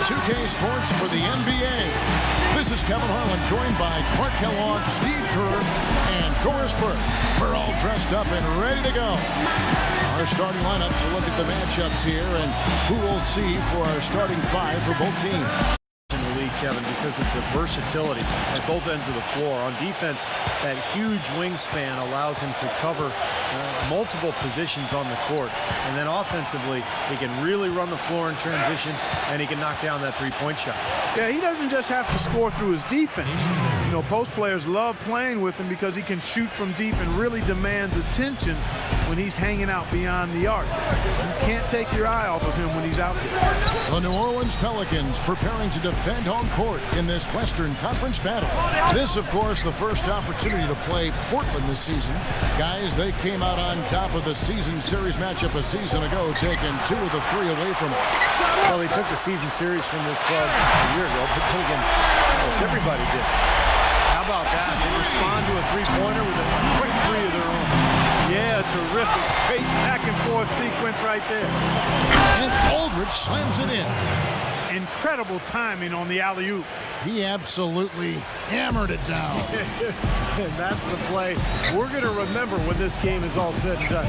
2K Sports for the NBA. This is Kevin Harlan, joined by Clark Kellogg, Steve Kerr, and Doris Burke. We're all dressed up and ready to go. Our starting lineups, a look at the matchups here and who we'll see for our starting five for both teams. In the league, Kevin, because of the versatility at both ends of the floor. On defense, that huge wingspan allows him to cover multiple positions on the court. And then offensively, he can really run the floor in transition, and he can knock down that three-point shot. Yeah, he doesn't just have to score through his defense. You know, post players love playing with him because he can shoot from deep and really demands attention when he's hanging out beyond the arc. You can't take your eye off of him when he's out there. The New Orleans Pelicans preparing to defend home court in this Western Conference battle. This, of course, the first opportunity to play Portland this season. Guys, they came out on top of the season series matchup a season ago, taking 2 of the 3 away from it. Well, they took the season series from this club a year ago, but then again, almost everybody did. How about that? They respond to a three-pointer with a quick 3 of their own. Yeah, terrific. Great back-and-forth sequence right there. And Aldridge slams it in. Incredible timing on the alley-oop. He absolutely hammered it down. And that's the play we're going to remember when this game is all said and done.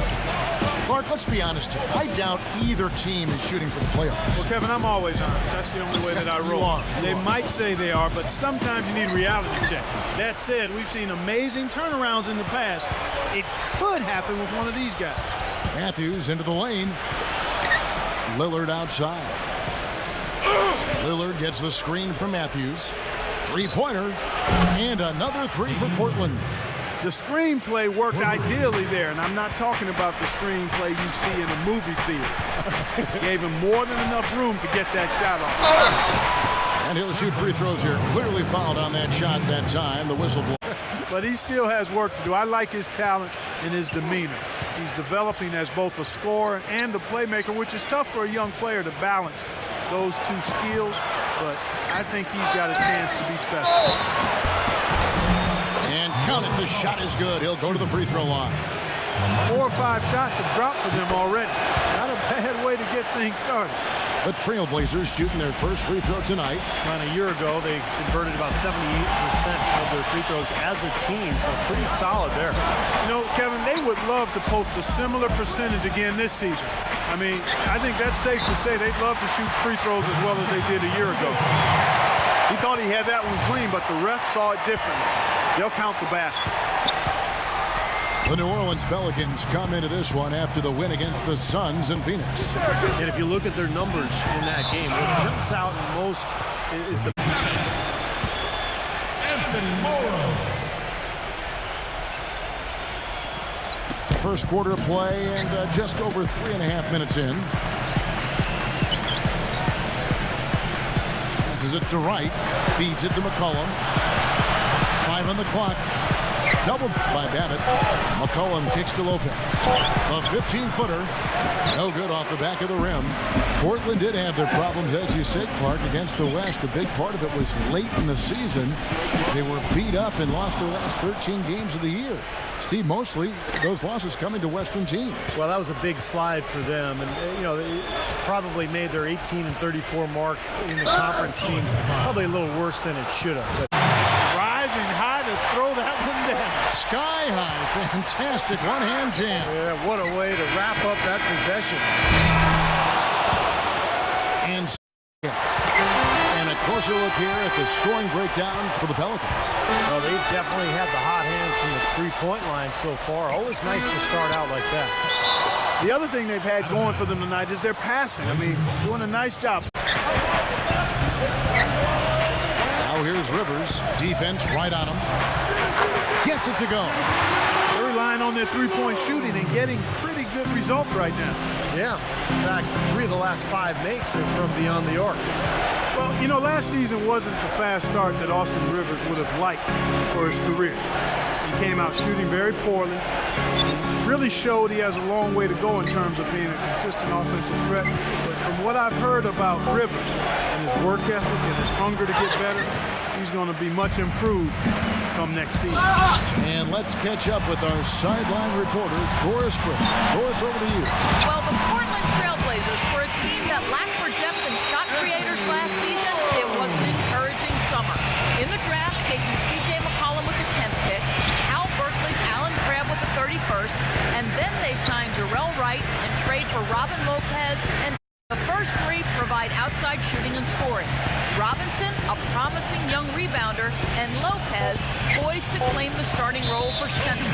Clark, let's be honest here. I doubt either team is shooting for the playoffs. Well, Kevin, I'm always honest. That's the only way that I roll. They might say they are, but sometimes you need a reality check. That said, we've seen amazing turnarounds in the past. It could happen with one of these guys. Matthews into the lane. Lillard outside. Lillard gets the screen from Matthews. Three-pointer. And another 3 for Portland. The screenplay worked ideally there, and I'm not talking about the screenplay you see in a movie theater. Gave him more than enough room to get that shot off. And he'll shoot free throws here. Clearly fouled on that shot that time. The whistle blows. But he still has work to do. I like his talent and his demeanor. He's developing as both a scorer and a playmaker, which is tough for a young player to balance those 2 skills, but I think he's got a chance to be special. And count it, the shot is good. He'll go to the free throw line. 4 or 5 shots have dropped for them already. Not a bad way to get things started. The Trailblazers shooting their first free throw tonight. Around a year ago, they converted about 78% of their free throws as a team, so pretty solid there. You know, Kevin, they would love to post a similar percentage again this season. I mean, I think that's safe to say they'd love to shoot free throws as well as they did a year ago. He thought he had that one clean, but the ref saw it differently. They'll count the basket. The New Orleans Pelicans come into this one after the win against the Suns in Phoenix. And if you look at their numbers in that game, what jumps out most is the... Anthony Morrow. First quarter of play and just over 3.5 minutes in. Passes it to Wright. Feeds it to McCollum. 5 on the clock. Doubled by Babbitt. McCollum kicks to Lopez. A 15-footer. No good off the back of the rim. Portland did have their problems, as you said, Clark, against the West. A big part of it was late in the season. They were beat up and lost their last 13 games of the year. Steve, mostly those losses coming to Western teams. Well, that was a big slide for them. And, you know, they probably made their 18-34 mark in the conference seem probably a little worse than it should have. But Rising high to throw that one down. Sky high, fantastic one-hand jam. Yeah, what a way to wrap up that possession. And a closer look here at the scoring breakdown for the Pelicans. Well, they've definitely had the hot hand from the three-point line so far. Always nice to start out like that. The other thing they've had going for them tonight is their passing. I mean, doing a nice job. Now here's Rivers. Defense right on him. Gets it to go. They're relying on their three-point shooting and getting pretty good results right now. Yeah. In fact, 3 of the last 5 makes are from beyond the arc. Well, you know, last season wasn't the fast start that Austin Rivers would have liked for his career. He came out shooting very poorly. Really showed he has a long way to go in terms of being a consistent offensive threat. But from what I've heard about Rivers and his work ethic and his hunger to get better, he's going to be much improved come next season. And let's catch up with our sideline reporter, Doris Burke. Doris, over to you. Well, the Portland Trailblazers were a team that lacked for depth and shot creators Blazers last season, it was an encouraging summer. In the draft, taking C.J. McCollum with the 10th pick, Cal Berkeley's Alan Crabb with the 31st, and then they signed Jarrell Wright and trade for Robin Lopez, and the first three provide outside shooting and scoring. Robinson, a promising young rebounder, and Lopez poised to claim the starting role for center.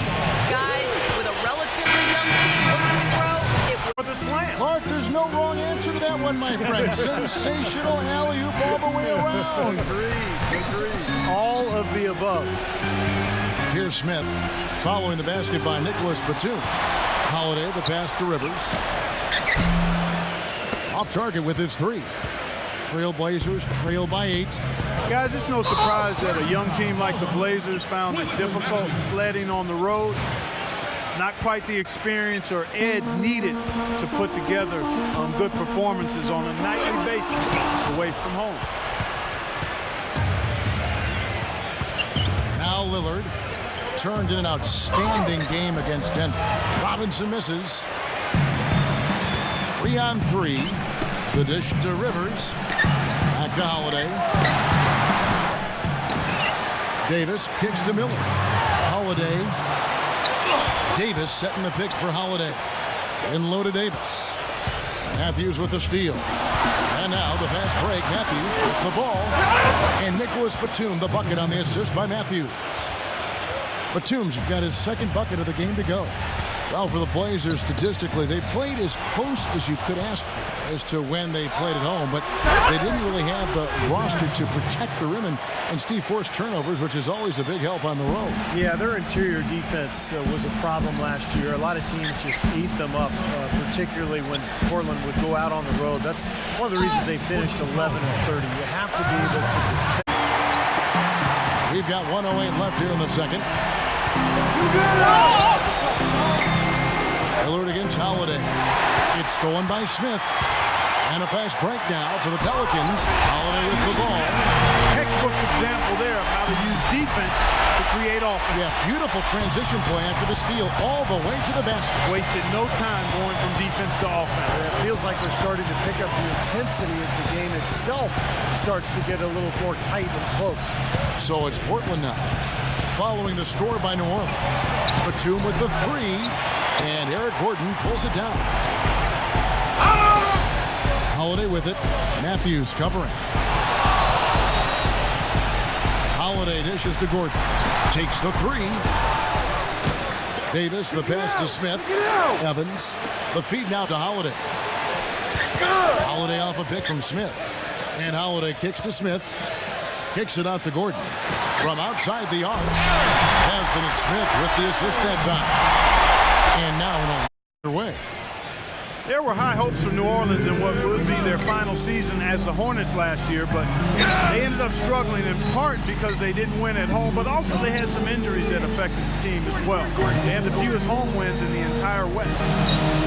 Guys, with a relatively young team looking to grow, it was the slam. Clark, there's no wrong answer to that one, my friend. Sensational alley-oop all the way around. Agreed. All of the above. Here's Smith following the basket by Nicholas Batum. Holiday, the pass to Rivers. Off target with his three. Trailblazers trail by 8. Guys, it's no surprise that a young team like the Blazers found it difficult sledding on the road. Not quite the experience or edge needed to put together good performances on a nightly basis away from home. Now Lillard turned in an outstanding game against Denver. Robinson misses. 3 on 3. The dish to Rivers. Back to Holiday. Davis kicks to Miller. Holiday. Davis setting the pick for Holiday. In low to Davis. Matthews with the steal. And now the fast break. Matthews with the ball. And Nicholas Batum, the bucket on the assist by Matthews. Batum's got his second bucket of the game to go. Well, for the Blazers, statistically, they played as close as you could ask for as to when they played at home, but they didn't really have the roster to protect the rim, and Steve forced turnovers, which is always a big help on the road. Yeah, their interior defense was a problem last year. A lot of teams just ate them up, particularly when Portland would go out on the road. That's one of the reasons they finished 11 and 30. You have to be able to defend. We've got 1:08 left here in the second. Lillard against Holiday. It's stolen by Smith. And a fast break now for the Pelicans. Holiday with the ball. Textbook example there of how to use defense to create offense. Yeah, beautiful transition play after the steal all the way to the basket. Wasted no time going from defense to offense. It feels like they're starting to pick up the intensity as the game itself starts to get a little more tight and close. So it's Portland now, following the score by New Orleans. Batum with the three, and Eric Gordon pulls it down. Holiday with it. Matthews covering. Holiday dishes to Gordon. Takes the three. Davis, the pass to Smith. Evans, the feed now to Holiday. Holiday off a pick from Smith. And Holiday kicks to Smith. Kicks it out to Gordon. From outside the arc. Pass, and it's Smith with the assist that time. And now in a way. There were high hopes for New Orleans in what would be their final season as the Hornets last year, but they ended up struggling in part because they didn't win at home, but also they had some injuries that affected the team as well. They had the fewest home wins in the entire West.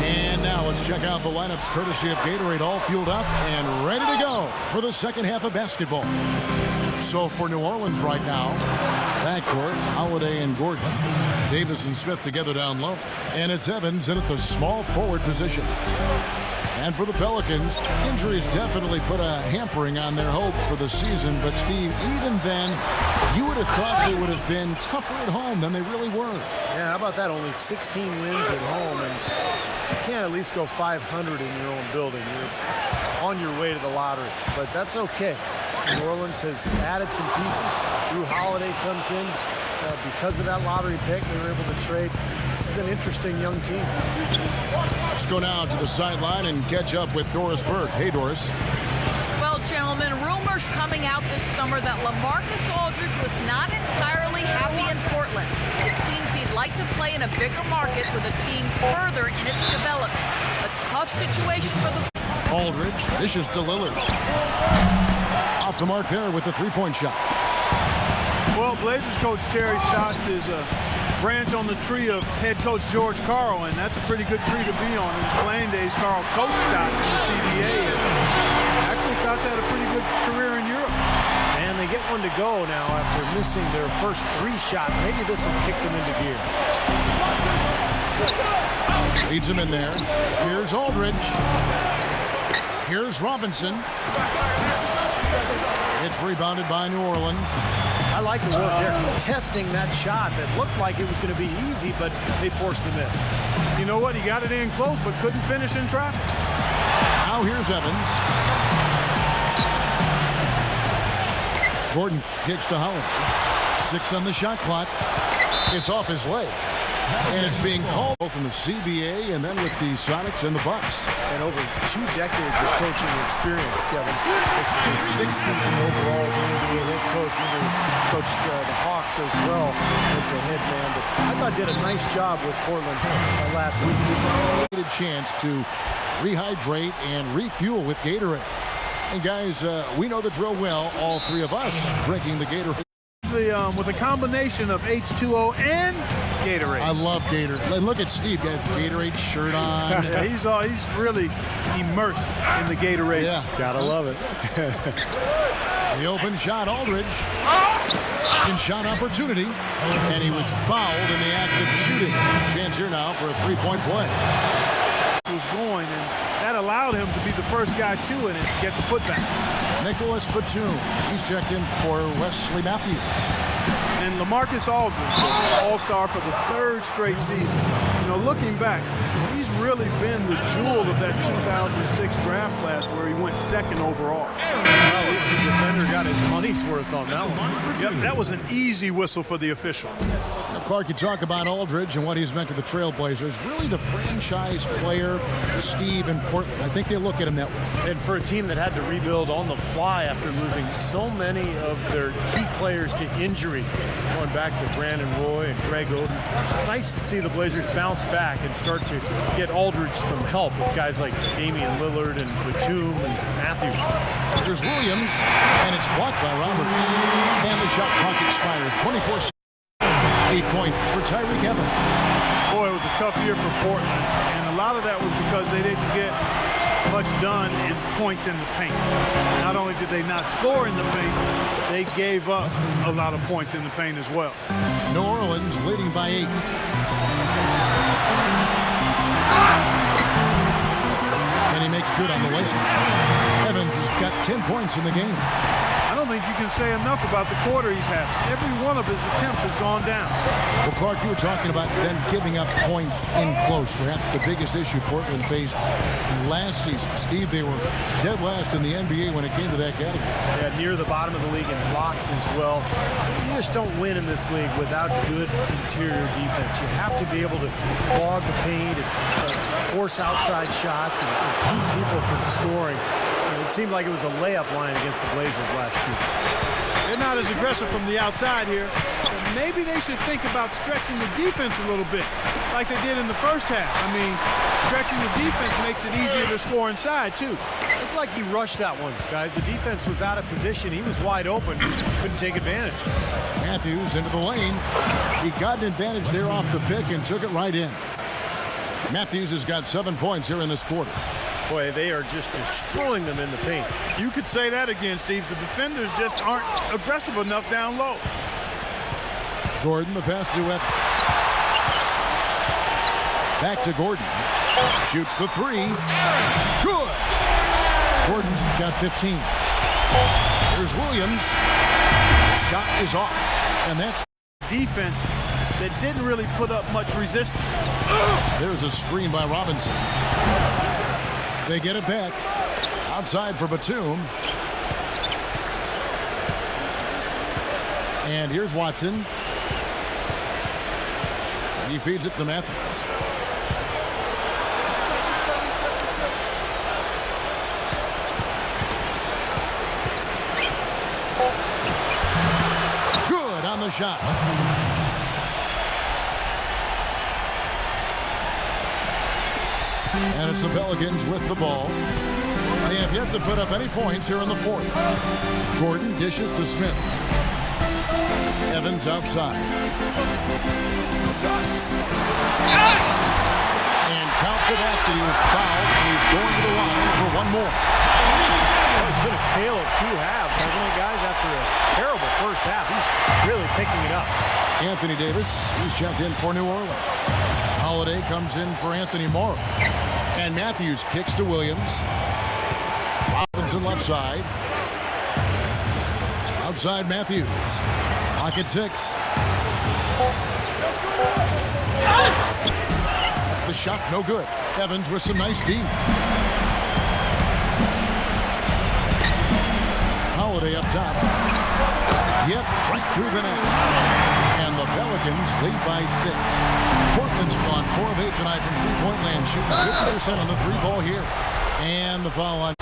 And now let's check out the lineups courtesy of Gatorade, all fueled up and ready to go for the second half of basketball. So for New Orleans right now, backcourt, Holiday and Gordon. Davis and Smith together down low. And it's Evans in at the small forward position. And for the Pelicans, injuries definitely put a hampering on their hopes for the season. But, Steve, even then, you would have thought they would have been tougher at home than they really were. Yeah, how about that? Only 16 wins at home. And you can't at least go 500 in your own building. You're on your way to the lottery. But that's okay. New Orleans has added some pieces. Drew Holiday comes in. Because of that lottery pick, they were able to trade. This is an interesting young team. Let's go now to the sideline and catch up with Doris Burke. Hey, Doris. Well, gentlemen, rumors coming out this summer that LaMarcus Aldridge was not entirely happy in Portland. It seems he'd like to play in a bigger market with a team further in its development. A tough situation for the... Aldridge dishes to Lillard. Off the mark there with the three-point shot. Well, Blazers coach Terry Stotts is a branch on the tree of head coach George Karl, and that's a pretty good tree to be on. In his playing days, Karl coached Stotts in the CBA, and actually Stotts had a pretty good career in Europe. And they get one to go now after missing their first three shots. Maybe this will kick them into gear. Leads him in there. Here's Aldridge. Here's Robinson. It's rebounded by New Orleans. I like the work there, contesting that shot that looked like it was going to be easy, but they forced the miss. You know what? He got it in close, but couldn't finish in traffic. Now here's Evans. Gordon kicks to Holiday. 6 on the shot clock. It's off his leg. And it's being called both in the CBA and then with the Sonics and the Bucks. And over 2 decades of coaching experience, Kevin. This is his 6th season overall as an NBA head coach. He coached the Hawks as well as the head man. But I thought did a nice job with Portland last season. A chance to rehydrate and refuel with Gatorade. And guys, we know the drill well, all 3 of us drinking the Gatorade. With a combination of H2O and Gatorade. I love Gatorade. And look at Steve, got a Gatorade shirt on. Yeah, he's really immersed in the Gatorade. Yeah, gotta love it. The open shot, Aldridge. Second shot opportunity, and he was fouled in the act of shooting. Chance here now for a 3-point play. Was going, and that allowed him to be the first guy to it and get the putback. Nicholas Batum, he's checked in for Wesley Matthews. And LaMarcus Aldridge, all-star for the 3rd straight season. You know, looking back, he's really been the jewel of that 2006 draft class where he went 2nd overall. Well, at least the defender got his money's worth on that one. Yep, that was an easy whistle for the official. Now, Clark, you talk about Aldridge and what he's meant to the Trailblazers. Really the franchise player, Steve in Portland. I think they look at him that way. And for a team that had to rebuild on the fly after losing so many of their key players to injury, going back to Brandon Roy and Greg Oden, it's nice to see the Blazers bounce back and start to get Aldridge some help with guys like Damian Lillard and Batum and Matthews. There's Williams, and it's blocked by Roberts. And the shot clock expires. 24 8 points for Tyreke Evans. Boy, it was a tough year for Portland, and a lot of that was because they didn't get much done in points in the paint. Not only did they not score in the paint, they gave up a lot of points in the paint as well. New Orleans leading by 8. And he makes good on the layup. Evans has got 10 points in the game. I don't think you can say enough about the quarter he's had. Every one of his attempts has gone down. Well, Clark, you were talking about them giving up points in close. Perhaps the biggest issue Portland faced last season. Steve, they were dead last in the NBA when it came to that category. Yeah, near the bottom of the league in blocks as well. You just don't win in this league without good interior defense. You have to be able to clog the paint and force outside shots and keep people from scoring. It seemed like it was a layup line against the Blazers last year. They're not as aggressive from the outside here. But maybe they should think about stretching the defense a little bit, like they did in the first half. I mean, stretching the defense makes it easier to score inside, too. It looked like he rushed that one, guys. The defense was out of position. He was wide open, just couldn't take advantage. Matthews into the lane. He got an advantage there off the pick and took it right in. Matthews has got 7 points here in this quarter. Boy, they are just destroying them in the paint. You could say that again, Steve. The defenders just aren't aggressive enough down low. Gordon, the pass to Evans. Back to Gordon. Shoots the 3. Good. Gordon's got 15. Here's Williams. Shot is off. And that's defense that didn't really put up much resistance. There's a screen by Robinson. They get it back. Outside for Batum. And here's Watson. He feeds it to Matthews. Good on the shot. And it's the Pelicans with the ball. They have yet to put up any points here in the 4th. Gordon dishes to Smith. Evans outside. And count the basket. He was fouled. He's going to the line for one more. Well, it's been a tale of 2 halves, hasn't it, guys? After a terrible first half, he's really picking it up. Anthony Davis, he's checked in for New Orleans. Holiday comes in for Anthony Moore. And Matthews kicks to Williams. Robinson left side. side, Matthews. Clock at 6. The shot, no good. Evans with some nice D. Holiday up top. Yep, right through the net. And the Pelicans lead by 6. Portland's gone 4 of 8 tonight from three-point land, shooting 50% on the three ball here. And the foul line.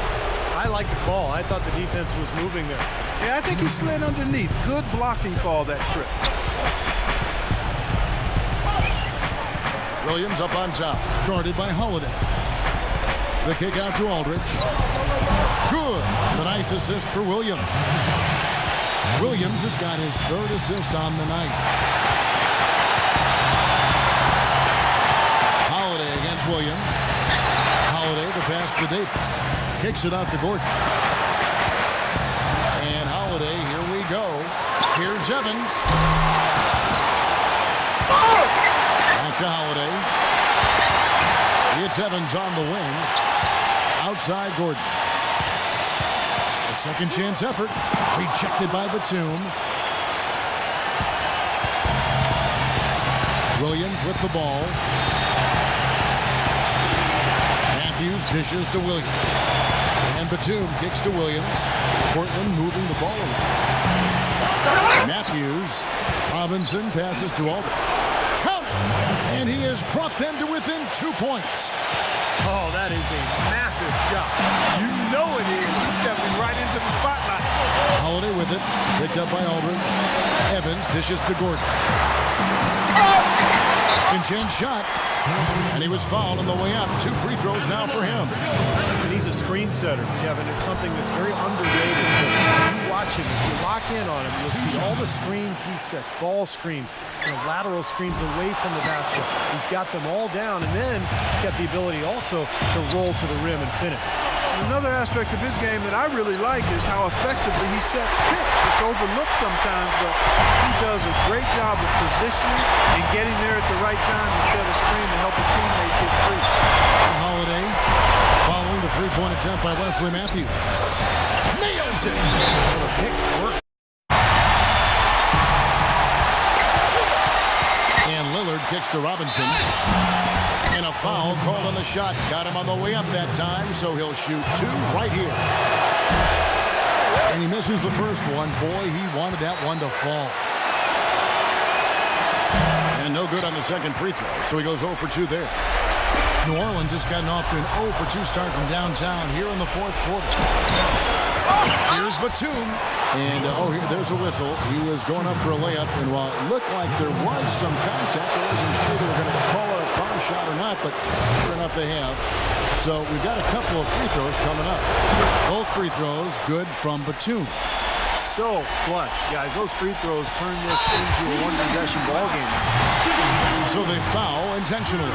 I like the call. I thought the defense was moving there. Yeah, I think he slid underneath. Good blocking call that trip. Williams up on top, guarded by Holiday. The kick out to Aldridge. Good. The nice assist for Williams. Williams has got his 3rd assist on the night. Holiday against Williams. Holiday the pass to Davis. Kicks it out to Gordon. And Holiday, here we go. Here's Evans. Back to Holiday. It's Evans on the wing. Outside Gordon. A second chance effort. Rejected by Batum. Williams with the ball. Matthews dishes to Williams. And Batum kicks to Williams. Portland moving the ball around. Matthews. Robinson passes to Aldridge. And he has brought them to within 2 points. Oh, that is a massive shot. You know it is. He's stepping right into the spotlight. Holiday with it. Picked up by Aldridge. Evans dishes to Gordon. Pinch-in shot. And he was fouled on the way up. 2 free throws now for him. And he's a screen setter, Kevin. It's something that's very underrated. You watch him, if you lock in on him, you'll see all the screens he sets, ball screens, lateral screens away from the basket. He's got them all down, and then he's got the ability also to roll to the rim and finish. Another aspect of his game that I really like is how effectively he sets picks. It's overlooked sometimes, but he does a great job of positioning and getting there at the right time to set a screen to help a teammate get free. Holiday following the three-point attempt by Wesley Matthews. Nails it! Pick work. And Lillard kicks to Robinson. And a foul called on the shot. Got him on the way up that time, so he'll shoot 2 right here. And he misses the first one. Boy, he wanted that one to fall. And no good on the second free throw, so he goes 0 for 2 there. New Orleans has gotten off to an 0 for 2 start from downtown here in the 4th quarter. Here's Batum. And, there's a whistle. He was going up for a layup, and while it looked like there was some contact, I wasn't sure they were going to call it a foul shot or not, but sure enough they have. So we've got a couple of free throws coming up. Both free throws good from Batum. So clutch, guys. Those free throws turn this into a one-possession ball game. So they foul intentionally.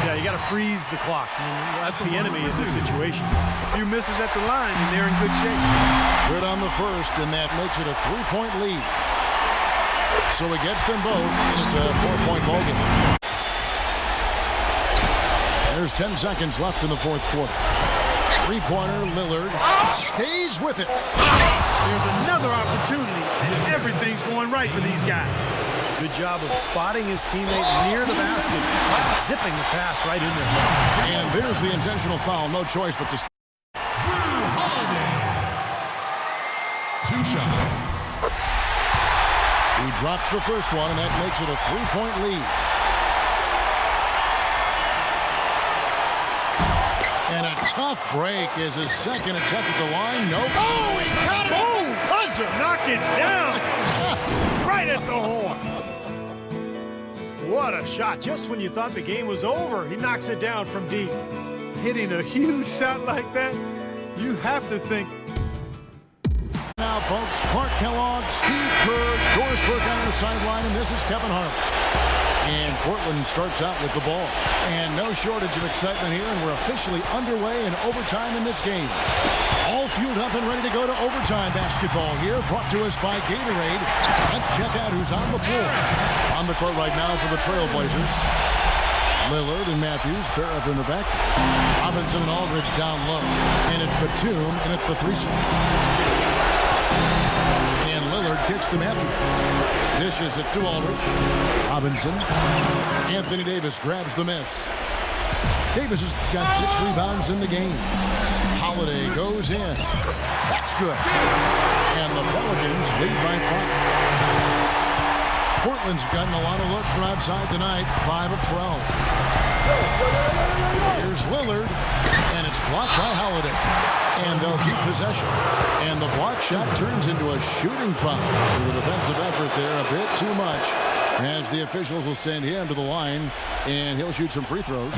Yeah, you got to freeze the clock. I mean, that's the enemy in this situation. A few misses at the line, and they're in good shape. Good on the first, and that makes it a 3-point lead. So he gets them both, and it's a 4-point ball game. There's 10 seconds left in the 4th quarter. Three-pointer, Lillard stays with it. There's another opportunity, and everything's going right for these guys. Good job of spotting his teammate near the basket, zipping the pass right in there. And there's the intentional foul. No choice but to... Drew Holiday. 2 shots. He drops the first one, and that makes it a 3-point lead. And a tough break is his second attempt at the line. Nope. Oh, he got it! Oh, buzzer! Knock it down! Right at the horn. What a shot. Just when you thought the game was over, he knocks it down from deep. Hitting a huge shot like that, you have to think. Now, folks, Clark Kellogg, Steve Kerr, Doris Burke on the sideline, and this is Kevin Harlan. And Portland starts out with the ball. And no shortage of excitement here, and we're officially underway in overtime in this game. All fueled up and ready to go to overtime basketball here, brought to us by Gatorade. Let's check out who's on the floor. On the court right now for the Trailblazers. Lillard and Matthews pair up in the back. Robinson and Aldridge down low. And it's Batum, and it's the 3-side. And to Matthews. Dishes it to Aldridge. Robinson. Anthony Davis grabs the miss. Davis has got 6 rebounds in the game. Holiday goes in. That's good. And the Pelicans lead by 5. Portland's gotten a lot of looks from outside tonight. 5 of 12. Here's Lillard. And it's blocked by Holiday. And they'll keep possession. And the block shot turns into a shooting foul. So the defensive effort there a bit too much, as the officials will send him to the line, and he'll shoot some free throws.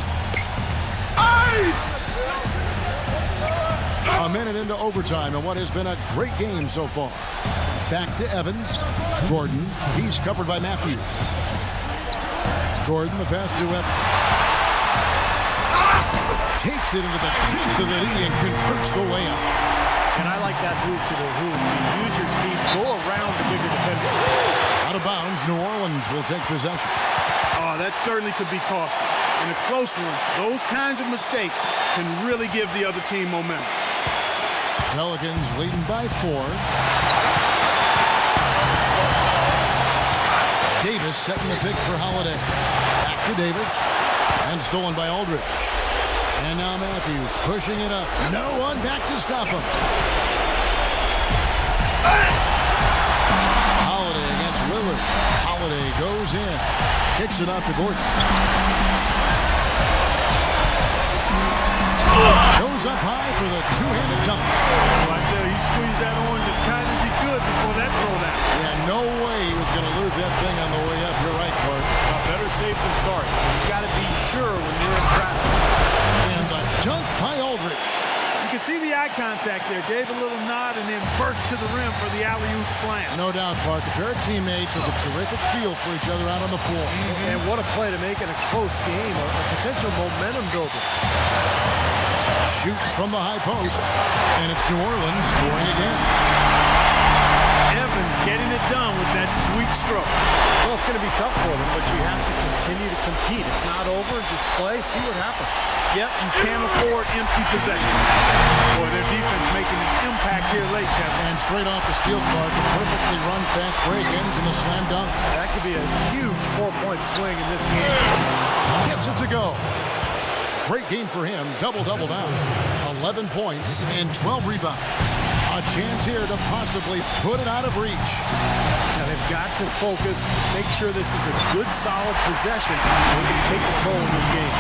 A minute into overtime in what has been a great game so far. Back to Evans. Gordon. He's covered by Matthews. Gordon, the pass to Evans. Takes it into the teeth of the knee and converts the layup. And I like that move to the hoop. You use your speed, go around the bigger defender. Out of bounds, New Orleans will take possession. Oh, that certainly could be costly. In a close one, those kinds of mistakes can really give the other team momentum. Pelicans leading by 4. Davis setting the pick for Holiday. Back to Davis. And stolen by Aldridge. And now Matthews pushing it up. No one back to stop him. Holiday against Lillard. Holiday goes in. Kicks it out to Gordon. Goes up high for the two-handed dunk. Right there, he squeezed that orange as tight as he could before that throwdown. Yeah, no way he was going to lose that thing on the way up. You're right, Clark. Better safe than sorry. You got to be sure when you're in traffic. And a dunk by Aldridge. You can see the eye contact there. Gave a little nod and then burst to the rim for the alley-oop slam. No doubt, Clark. A pair of teammates with a terrific feel for each other out on the floor. And what a play to make in a close game. A potential momentum builder. Shoots from the high post. And it's New Orleans scoring again. Evans getting it done with that sweet stroke. Well, it's going to be tough for them, but you have to continue to compete. It's not over. Just play, see what happens. Yep, you can't afford empty possession. Boy, their defense making an impact here late, Kevin. And straight off the steal, Clark, a perfectly run fast break ends in the slam dunk. That could be a huge 4-point swing in this game. Gets it to go. Great game for him. Double-double now. 11 points and 12 rebounds. A chance here to possibly put it out of reach. Now they've got to focus, make sure this is a good, solid possession. They can take the toll in this game.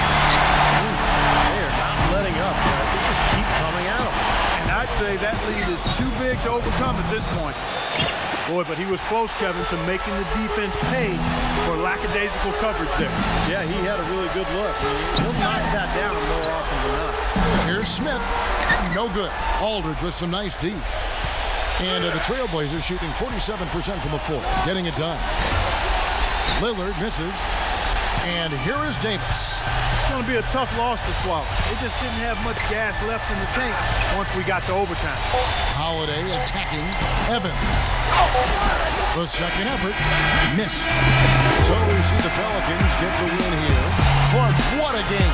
They are not letting up, guys. They just keep coming at them. And I'd say that lead is too big to overcome at this point. Boy, but he was close, Kevin, to making the defense pay for lackadaisical coverage there. Yeah, he had a really good look. He'll knock that down more often than not. Here's Smith. No good. Aldridge with some nice D. And the Trailblazers shooting 47% from the floor. Getting it done. Lillard misses. And here is Davis. It's going to be a tough loss to swallow. They just didn't have much gas left in the tank once we got to overtime. Holiday attacking Evans. The second effort missed. So we see the Pelicans get the win here. Clark, what a game.